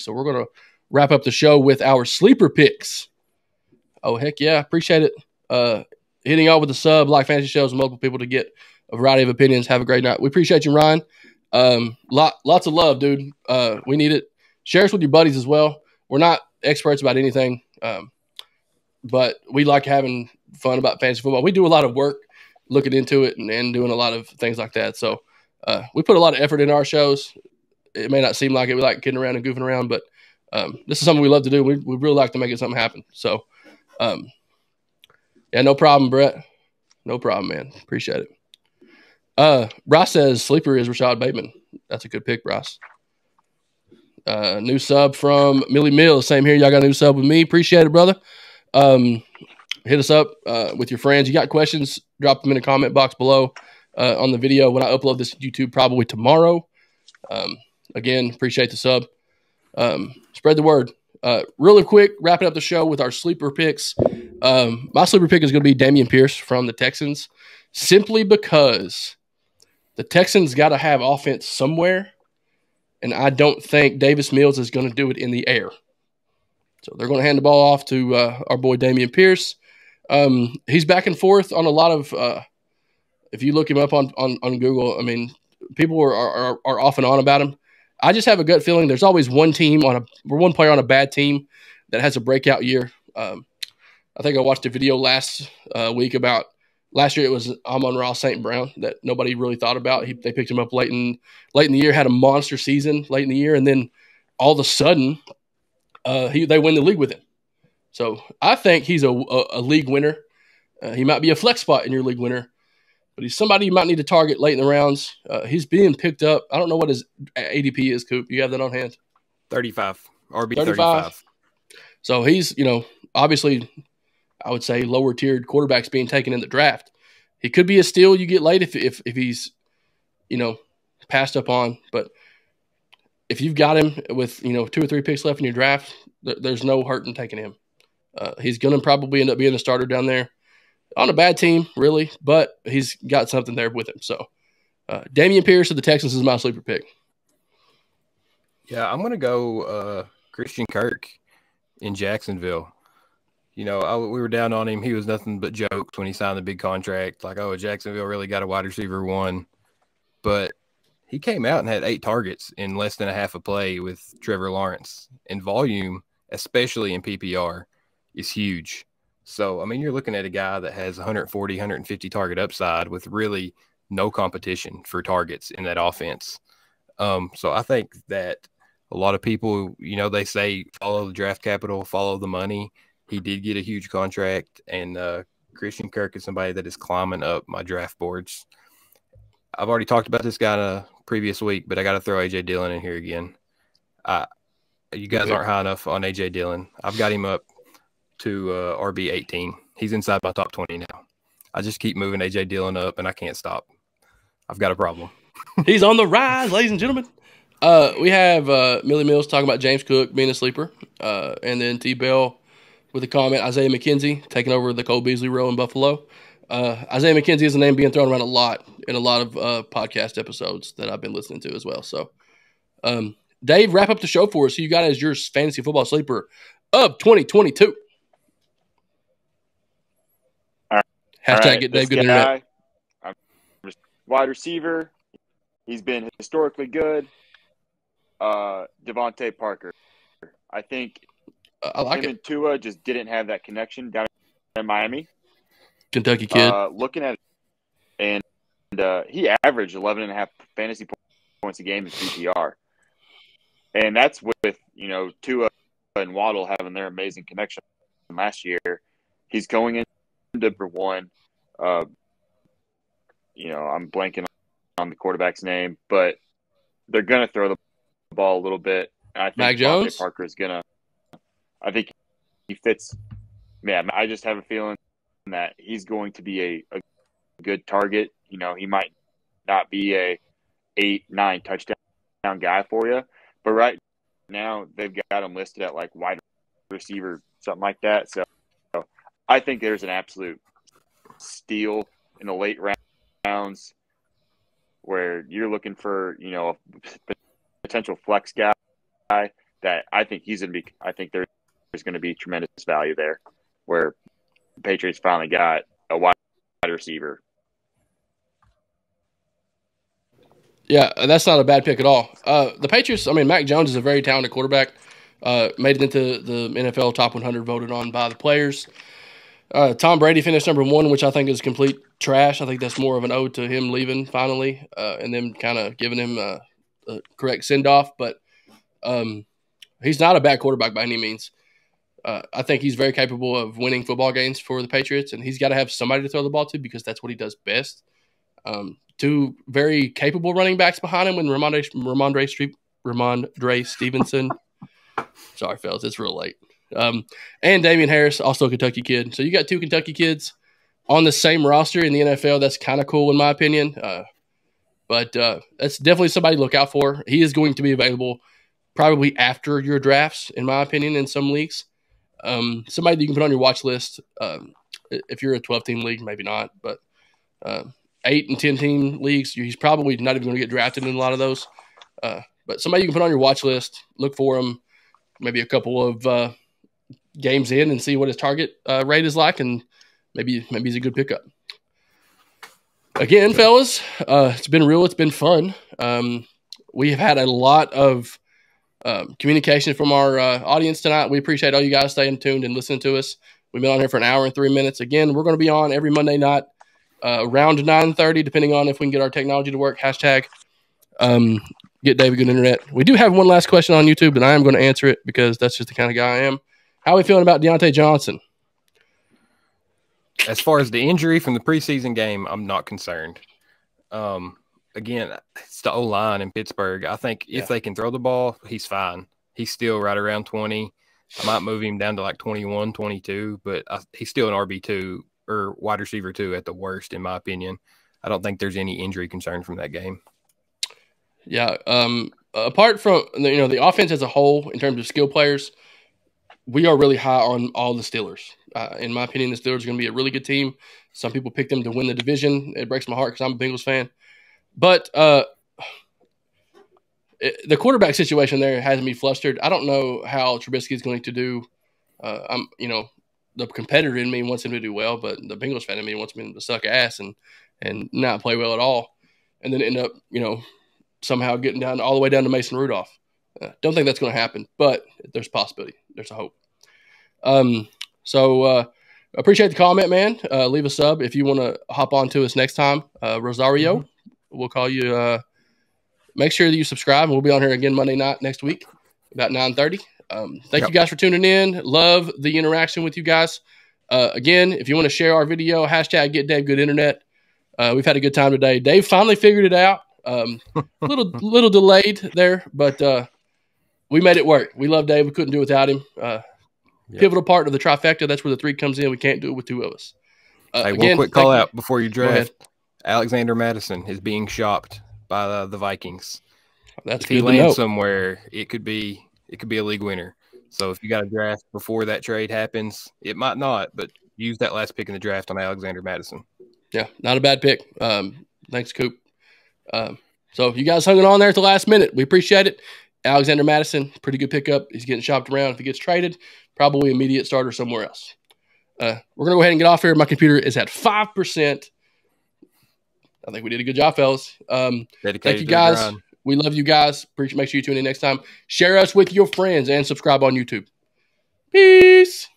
So we're going to wrap up the show with our sleeper picks. Oh, heck yeah. Appreciate it. Hitting out with the sub, like fantasy shows, multiple people to get a variety of opinions. Have a great night. We appreciate you, Ryan. Lots of love, dude. We need it. Share us with your buddies as well. We're not experts about anything, but we like having fun about fantasy football. We do a lot of work looking into it and doing a lot of things like that. So we put a lot of effort in our shows. It may not seem like it. We like kidding around and goofing around, but this is something we love to do. We really like to make it something happen. So, yeah, no problem, Brett. No problem, man. Appreciate it. Bryce says sleeper is Rashad Bateman. That's a good pick, Bryce. New sub from Millie Mills. Same here. Y'all got a new sub with me. Appreciate it, brother. Hit us up with your friends. You got questions, drop them in the comment box below on the video when I upload this to YouTube probably tomorrow. Again, appreciate the sub. Spread the word. Really quick, wrapping up the show with our sleeper picks. My sleeper pick is going to be Damien Pierce from the Texans, simply because the Texans got to have offense somewhere, and I don't think Davis Mills is going to do it in the air. So they're going to hand the ball off to our boy Damien Pierce. He's back and forth on a lot of if you look him up on Google, I mean, people are off and on about him. I just have a gut feeling there's always one player on a bad team that has a breakout year. I think I watched a video last week about last year. It was Amon-Ra St. Brown that nobody really thought about. They picked him up late in the year, had a monster season late in the year, and then all of a sudden they win the league with him. So I think he's a league winner. He might be a flex spot in your league winner, but he's somebody you might need to target late in the rounds. He's being picked up. I don't know what his ADP is, Coop. You have that on hand? 35. RB 35. So he's, obviously, I would say lower tiered quarterbacks being taken in the draft. He could be a steal you get late if he's, passed up on. But if you've got him with, 2 or 3 picks left in your draft, there's no hurt in taking him. He's going to probably end up being the starter down there on a bad team, really, but he's got something there with him. So Damien Pierce of the Texans is my sleeper pick. Yeah, I'm going to go Christian Kirk in Jacksonville. We were down on him. He was nothing but jokes when he signed the big contract. Like, oh, Jacksonville really got a wide receiver one. But he came out and had 8 targets in less than a half a play with Trevor Lawrence. And volume, especially in PPR, is huge. So, I mean, you're looking at a guy that has 140, 150 target upside with really no competition for targets in that offense. So I think that a lot of people, they say follow the draft capital, follow the money. He did get a huge contract, and Christian Kirk is somebody that is climbing up my draft boards. I've already talked about this guy in a previous week, but I got to throw A.J. Dillon in here again. You guys aren't high enough on A.J. Dillon. I've got him up to RB 18. He's inside my top 20 now. I just keep moving A.J. Dillon up, and I can't stop. I've got a problem. He's on the rise, ladies and gentlemen. We have Millie Mills talking about James Cook being a sleeper, and then T-Bell with a comment, Isaiah McKenzie taking over the Cole Beasley role in Buffalo. Isaiah McKenzie is a name being thrown around a lot in a lot of podcast episodes that I've been listening to as well. So, Dave, wrap up the show for us. Who you got as your fantasy football sleeper of 2022? Hashtag get Dave good internet. Wide receiver. He's been historically good. Diontae Parker. I think I like him and Tua just didn't have that connection down in Miami. Kentucky kid. Looking at it, and he averaged 11.5 fantasy points a game in PPR. And that's with, Tua and Waddle having their amazing connection last year. He's going into number 1. I'm blanking on the quarterback's name, but they're going to throw the ball a little bit. And I think Mac Jones? Parker is going to – I think he fits – man, I just have a feeling that he's going to be a good target. He might not be a 8-9 touchdown guy for you, but right now they've got him listed at like wide receiver, something like that. So I think there's an absolute steal in the late rounds where you're looking for, a potential flex guy that I think he's going to be. I think there's going to be tremendous value there, where the Patriots finally got a wide receiver. Yeah, that's not a bad pick at all. The Patriots, I mean, Mac Jones is a very talented quarterback. Made it into the NFL top 100 voted on by the players. Tom Brady finished number 1, which I think is complete trash. I think that's more of an ode to him leaving finally and them kind of giving him a correct send-off. But he's not a bad quarterback by any means. I think he's very capable of winning football games for the Patriots, and he's got to have somebody to throw the ball to because that's what he does best. 2 very capable running backs behind him when Ramondre Stevenson. Sorry, fellas, it's real late. And Damien Harris, also a Kentucky kid. So you got 2 Kentucky kids on the same roster in the NFL. That's kind of cool in my opinion. But that's definitely somebody to look out for. He is going to be available probably after your drafts, in my opinion, in some leagues. Somebody that you can put on your watch list. If you're a 12-team league, maybe not. But 8 and 10-team leagues, he's probably not even going to get drafted in a lot of those. But somebody you can put on your watch list, look for him maybe a couple of games in and see what his target rate is like, and maybe he's a good pickup. Again, fellas, it's been real. It's been fun. We have had a lot of communication from our audience tonight. We appreciate all you guys staying tuned and listening to us. We've been on here for an hour and 3 minutes. Again, we're going to be on every Monday night around 9:30, depending on if we can get our technology to work. Hashtag get David good internet. We do have one last question on YouTube, and I am going to answer it because that's just the kind of guy I am. How are we feeling about Diontae Johnson? As far as the injury from the preseason game, I'm not concerned. Again, it's the O-line in Pittsburgh. I think if they can throw the ball, he's fine. He's still right around 20. I might move him down to like 21, 22, but he's still an RB2 or wide receiver 2 at the worst, in my opinion. I don't think there's any injury concern from that game. Yeah. Apart from the offense as a whole, in terms of skill players, we are really high on all the Steelers. In my opinion, the Steelers are going to be a really good team. Some people pick them to win the division. It breaks my heart because I'm a Bengals fan. But the quarterback situation there has me flustered. I don't know how Trubisky is going to do. The competitor in me wants him to do well, but the Bengals fan in me wants him to suck ass and not play well at all, and then end up somehow getting down all the way down to Mason Rudolph. Don't think that's going to happen, but there's a possibility. There's a hope. So appreciate the comment, man. Leave a sub if you want to hop on to us next time. Rosario, we'll call you. Make sure that you subscribe, and we'll be on here again Monday night next week about 9:30. Thank you guys for tuning in. Love the interaction with you guys. Again, if you want to share our video, hashtag get Dave good internet. We've had a good time today. Dave finally figured it out. Little delayed there, but we made it work. We love Dave. We couldn't do it without him. Pivotal part of the trifecta. That's where the 3 comes in. We can't do it with 2 of us. Hey, one quick call out before you draft. Alexander Madison is being shopped by the Vikings. That's if good he to lands know. somewhere, it could be a league winner. So if you got a draft before that trade happens, it might not, but use that last pick in the draft on Alexander Madison. Yeah, not a bad pick. Thanks, Coop. So you guys hung it on there at the last minute. We appreciate it. Alexander Madison, pretty good pickup. He's getting shopped around. If he gets traded, probably immediate starter somewhere else. We're going to go ahead and get off here. My computer is at 5%. I think we did a good job, fellas. Thank you, guys. We love you guys. Make sure you tune in next time. Share us with your friends and subscribe on YouTube. Peace.